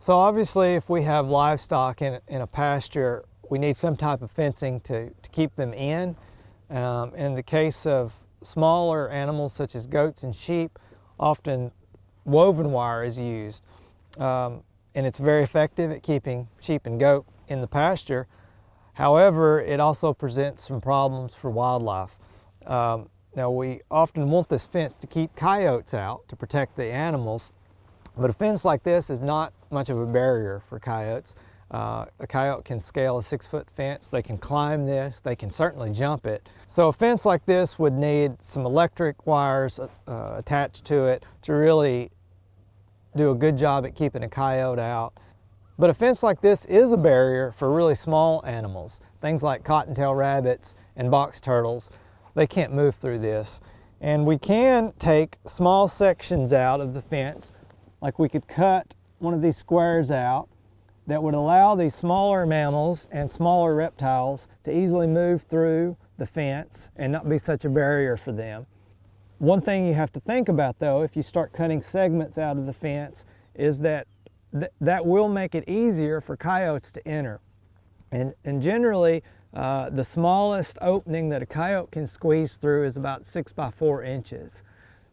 So obviously if we have livestock in a pasture, we need some type of fencing to keep them in. In the case of smaller animals such as goats and sheep, often woven wire is used. And it's very effective at keeping sheep and goat in the pasture. However, it also presents some problems for wildlife. Now we often want this fence to keep coyotes out, to protect the animals, but a fence like this is not much of a barrier for coyotes. A coyote can scale a 6-foot fence, they can climb this, they can certainly jump it. So a fence like this would need some electric wires attached to it to really do a good job at keeping a coyote out. But a fence like this is a barrier for really small animals, things like cottontail rabbits and box turtles. They can't move through this. And we can take small sections out of the fence, like we could cut one of these squares out that would allow these smaller mammals and smaller reptiles to easily move through the fence and not be such a barrier for them. One thing you have to think about though, if you start cutting segments out of the fence, is that that will make it easier for coyotes to enter. And generally, the smallest opening that a coyote can squeeze through is about 6 by 4 inches.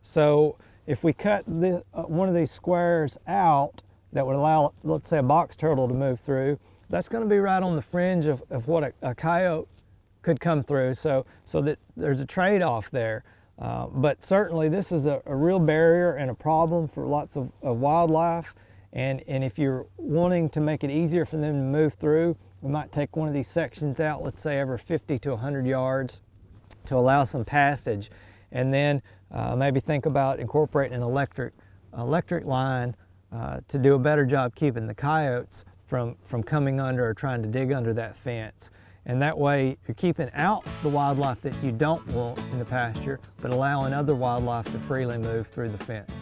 So if we cut one of these squares out that would allow, let's say, a box turtle to move through, that's going to be right on the fringe of what a coyote could come through, so that there's a trade-off there. But certainly this is a real barrier and a problem for lots of wildlife, and if you're wanting to make it easier for them to move through, we might take one of these sections out, let's say every 50 to 100 yards, to allow some passage, and then maybe think about incorporating an electric line to do a better job keeping the coyotes from coming under or trying to dig under that fence. And that way you're keeping out the wildlife that you don't want in the pasture, but allowing other wildlife to freely move through the fence.